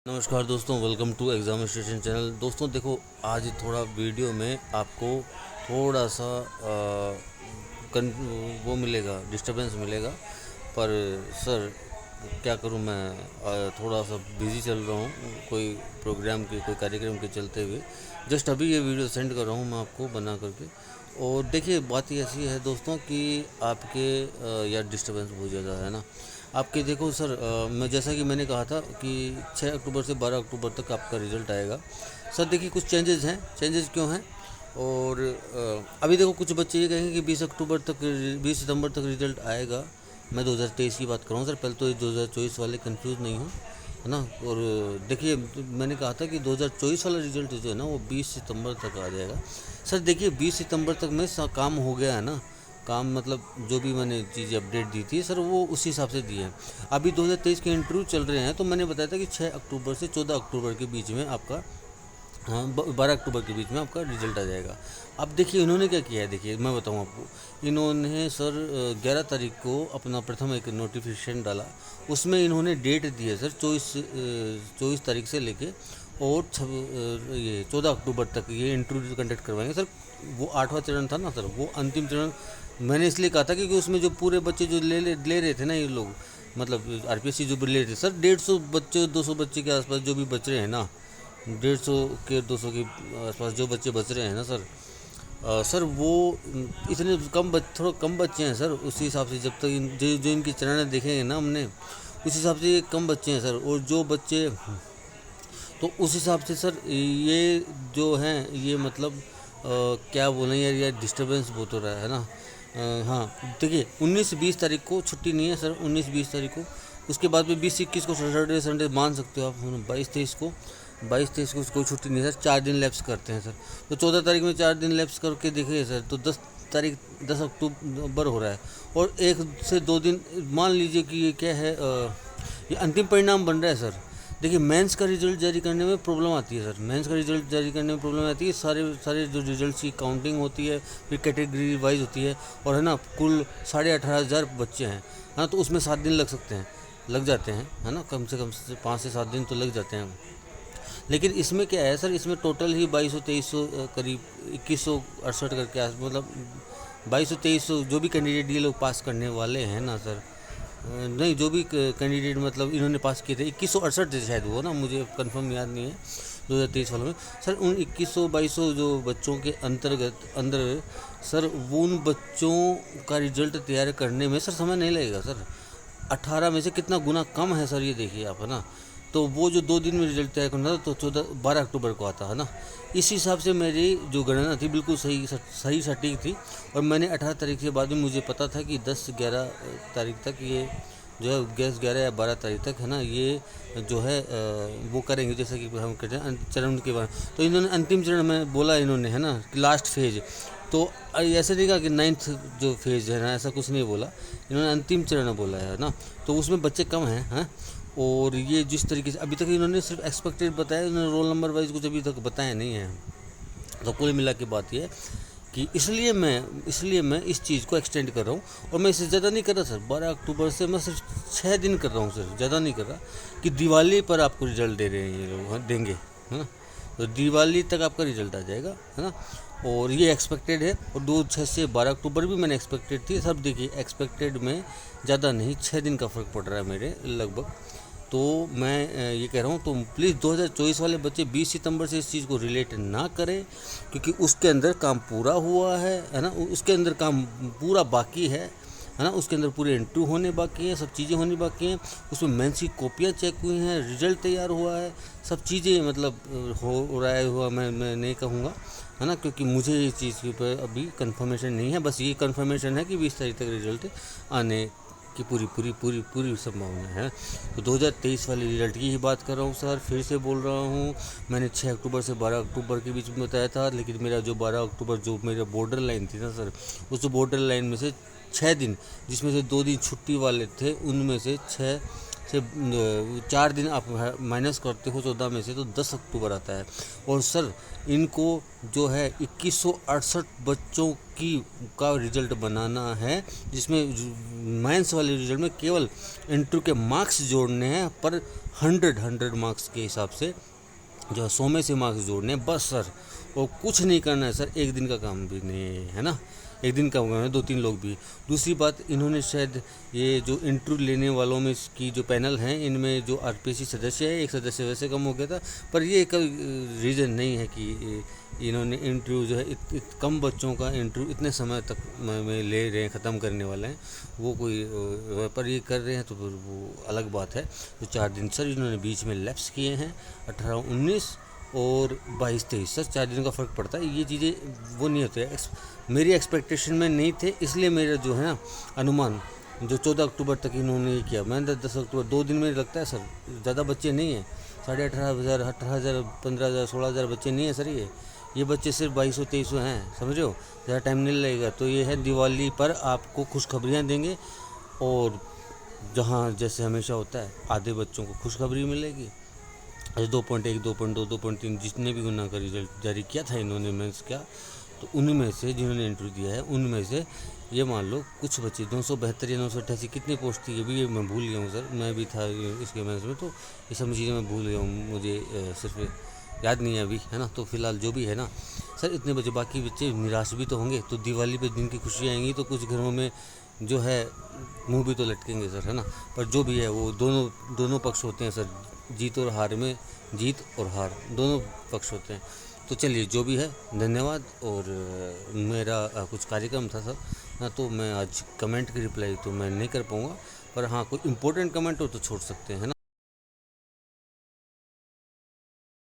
नमस्कार दोस्तों, welcome to exam station channel. दोस्तों देखो, आज थोड़ा वीडियो में आपको थोड़ा सा वो मिलेगा, डिस्टरबेंस मिलेगा। पर सर क्या करूं मैं, थोड़ा सा बिज़ी चल रहा हूं कोई प्रोग्राम के, कोई कार्यक्रम के चलते हुए। जस्ट अभी ये वीडियो सेंड कर रहा हूं मैं आपको बना करके। और देखिए, बात ये ऐसी है दोस्तों कि आपके यार डिस्टरबेंस बहुत ज़्यादा है ना आपके। देखो सर, मैं जैसा कि मैंने कहा था कि 6 अक्टूबर से 12 अक्टूबर तक आपका रिज़ल्ट आएगा। सर देखिए, कुछ चेंजेस हैं। चेंजेस क्यों हैं? और अभी देखो, कुछ बच्चे ये कहेंगे कि 20 सितंबर तक रिज़ल्ट आएगा। मैं 2023 की बात कर रहा हूँ सर, पहले तो ये 2024 वाले कंफ्यूज नहीं हो, है ना। और देखिए, मैंने कहा था कि 2024 वाला रिज़ल्ट जो है ना वो 20 सितंबर तक आ जाएगा। सर देखिए, 20 सितंबर तक में काम हो गया है ना। काम मतलब जो भी मैंने चीज़ें अपडेट दी थी सर, वो उसी हिसाब से दी है। अभी 2023 के इंटरव्यू चल रहे हैं, तो मैंने बताया था कि 6 अक्टूबर से 14 अक्टूबर के बीच में आपका, हाँ 12 अक्टूबर के बीच में आपका रिजल्ट आ जाएगा। अब देखिए इन्होंने क्या किया है, देखिए मैं बताऊँ आपको। इन्होंने सर 11 तारीख को अपना प्रथम एक नोटिफिकेशन डाला। उसमें इन्होंने डेट दी है सर 24 तारीख से लेके और ये 14 अक्टूबर तक ये इंटरव्यू कंडक्ट करवाएंगे सर। वो 8वां चरण था ना सर, वो अंतिम चरण मैंने इसलिए कहा था क्योंकि उसमें जो पूरे बच्चे जो ले रहे थे ना ये लोग, मतलब आरपीएससी जो भी ले रहे थे सर, 150 बच्चे 200 बच्चे के आसपास जो भी बच रहे हैं ना, 150 के 200 के आसपास जो बच्चे बच रहे हैं ना सर, सर वो इतने थोड़ा कम बच्चे हैं सर। उसी हिसाब से जब तक जो इनकी चरणें देखेंगे ना हमने, उस हिसाब से ये कम बच्चे हैं सर। और जो बच्चे, तो उस हिसाब से सर ये जो हैं ये मतलब क्या बोलें यार डिस्टरबेंस बहुत हो रहा है ना। हाँ देखिए, 19-20 तारीख को छुट्टी नहीं है सर, 19-20 तारीख को। उसके बाद में 20-21 को सैटरडे संडे मान सकते हो आप। 22-23 को कोई छुट्टी नहीं है सर, 4 दिन लैप्स करते हैं सर। तो 14 तारीख में 4 दिन लैप्स करके देखिए सर, तो 10 अक्टूबर हो रहा है। और 1 से 2 दिन मान लीजिए कि ये क्या है, ये अंतिम परिणाम बन रहा है सर। देखिए, मेंस का रिजल्ट जारी करने में प्रॉब्लम आती है सर। मेंस का रिजल्ट जारी करने में प्रॉब्लम आती है, सारे जो रिजल्ट्स की काउंटिंग होती है, फिर कैटेगरी वाइज होती है। और है ना, कुल 18,500 बच्चे हैं, हाँ, तो उसमें 7 दिन लग जाते हैं, है ना। कम से 5 से 7 दिन तो लग जाते हैं। लेकिन इसमें क्या है सर, इसमें टोटल ही 2200-2300 करीब 2168 करके मतलब 2200-2300 जो भी कैंडिडेट ये लोग पास करने वाले हैं ना सर, नहीं जो भी कैंडिडेट मतलब इन्होंने पास किए थे 2168 थे शायद वो ना, मुझे कंफर्म याद नहीं है 2023 वालों में सर। उन 2100-2200 जो बच्चों के अंदर सर, वो उन बच्चों का रिजल्ट तैयार करने में सर समय नहीं लगेगा सर। 18 में से कितना गुना कम है सर, ये देखिए आप, है ना। तो वो जो 2 दिन में रिजल्ट तैयार करना था तो 12 अक्टूबर को आता है ना। इस हिसाब से मेरी जो गणना थी बिल्कुल सही सटीक थी। और मैंने 18 तारीख के बाद में मुझे पता था कि 10-11 तारीख तक ये जो है, 11 या 12 तारीख तक है ना, ये जो है वो करेंगे जैसे कि हम कहते हैं चरण के बाद। तो इन्होंने अंतिम चरण में बोला इन्होंने, है ना, लास्ट फेज। तो ऐसे नहीं कहा कि 9th जो फेज है ना, ऐसा कुछ नहीं बोला इन्होंने, अंतिम चरण बोला है ना। तो उसमें बच्चे कम हैं। और ये जिस तरीके से अभी तक इन्होंने सिर्फ एक्सपेक्टेड बताया, इन्होंने रोल नंबर वाइज कुछ अभी तक बताया नहीं है। तो कुल मिला के बात ये है कि इसलिए मैं इस चीज़ को एक्सटेंड कर रहा हूँ। और मैं इससे ज़्यादा नहीं कर रहा सर, 12 अक्टूबर से मैं सिर्फ 6 दिन कर रहा हूँ सर, ज़्यादा नहीं कर रहा। कि दिवाली पर आपको रिजल्ट दे रहे हैं ये लोग, देंगे, है ना। तो दिवाली तक आपका रिजल्ट आ जाएगा, है ना। और ये एक्सपेक्टेड है। और 6 से 12 अक्टूबर भी मैंने एक्सपेक्टेड थी। सब देखिए, एक्सपेक्टेड में ज़्यादा नहीं, 6 दिन का फ़र्क पड़ रहा है मेरे लगभग। तो मैं ये कह रहा हूँ, तो प्लीज़ 2024 वाले बच्चे 20 सितंबर से इस चीज़ को रिलेट ना करें, क्योंकि उसके अंदर काम पूरा हुआ है ना। उसके अंदर काम पूरा बाकी है ना। उसके अंदर पूरे इंटरव्यू होने बाकी हैं, सब चीज़ें होनी बाकी हैं। उसमें मेंस की कॉपियाँ चेक हुई हैं, रिजल्ट तैयार हुआ है, सब चीज़ें मतलब हो रहा है हुआ, मैं नहीं कहूँगा, है ना। क्योंकि मुझे ये चीज़ के ऊपर अभी कंफर्मेशन नहीं है। बस ये कंफर्मेशन है कि 20 तारीख तक रिजल्ट आने की पूरी संभावना है। तो 2023 वाले रिजल्ट की ही बात कर रहा हूँ सर, फिर से बोल रहा हूँ। मैंने 6 अक्टूबर से 12 अक्टूबर के बीच में बताया था, लेकिन मेरा जो 12 अक्टूबर जो मेरा बॉर्डर लाइन थी ना सर, उस बॉर्डर लाइन में से 6 दिन, जिसमें से 2 दिन छुट्टी वाले थे, उनमें से 6 से 4 दिन आप माइनस करते हो 14 में से तो 10 अक्टूबर आता है। और सर इनको जो है 2168 बच्चों का रिजल्ट बनाना है, जिसमें माइंस वाले रिजल्ट में केवल इंटरव्यू के मार्क्स जोड़ने हैं, पर 100 मार्क्स के हिसाब से जो 100 में से मार्क्स जोड़ने हैं बस सर, और कुछ नहीं करना है सर। एक दिन का काम भी नहीं है ना, एक दिन का काम है, 2-3 लोग भी। दूसरी बात, इन्होंने शायद ये जो इंटरव्यू लेने वालों में की जो पैनल हैं, इनमें जो आरपीसी सदस्य है, एक सदस्य वैसे कम हो गया था, पर ये कोई रीज़न नहीं है कि इन्होंने इंटरव्यू जो है कम बच्चों का इंटरव्यू इतने समय तक में ले रहे हैं, ख़त्म करने वाले हैं, वो कोई पर ये कर रहे हैं तो फिर वो अलग बात है। तो 4 दिन सर इन्होंने बीच में लैप्स किए हैं, 18-19 और 22-23 सर 4 दिन का फ़र्क पड़ता है। ये चीज़ें वो नहीं होते, मेरी एक्सपेक्टेशन में नहीं थे, इसलिए मेरा जो है ना अनुमान जो 14 अक्टूबर तक इन्होंने ये किया, मैंने 10 अक्टूबर 2 दिन में लगता है सर, ज़्यादा बच्चे नहीं हैं, 18,500 18,000 15,000 16,000 बच्चे नहीं हैं सर, ये बच्चे सिर्फ 2200-2300 हैं, समझ रहे हो, ज़्यादा टाइम नहीं लगेगा। तो ये है दिवाली पर आपको खुशखबरियाँ देंगे, और जहाँ जैसे हमेशा होता है आधे बच्चों को खुशखबरी मिलेगी, 2.1 2.2 2.3 जितने भी गुना का रिजल्ट जारी किया था इन्होंने मेंस क्या, तो उनमें से जिन्होंने इंटरव्यू दिया है उनमें से ये मान लो कुछ बच्चे 272 या 988 कितनी पोस्ट थी अभी ये मैं भूल गया हूँ सर, मैं भी था इसके मेंस में, तो ये सब चीज़ें मैं भूल गया हूँ, मुझे सिर्फ याद नहीं है अभी, है ना। तो फिलहाल जो भी है ना सर, इतने बच्चे, बाकी बच्चे निराश भी तो होंगे, तो दिवाली पे दिन की खुशी आएंगी तो कुछ घरों में जो है मुंह भी तो लटकेंगे सर, है ना। पर जो भी है वो दोनों पक्ष होते हैं सर, जीत और हार में, जीत और हार दोनों पक्ष होते हैं। तो चलिए जो भी है, धन्यवाद। और मेरा कुछ कार्यक्रम था सर ना, तो मैं आज कमेंट की रिप्लाई तो मैं नहीं कर पाऊँगा, पर हाँ कोई इम्पोर्टेंट कमेंट हो तो छोड़ सकते हैं, है ना।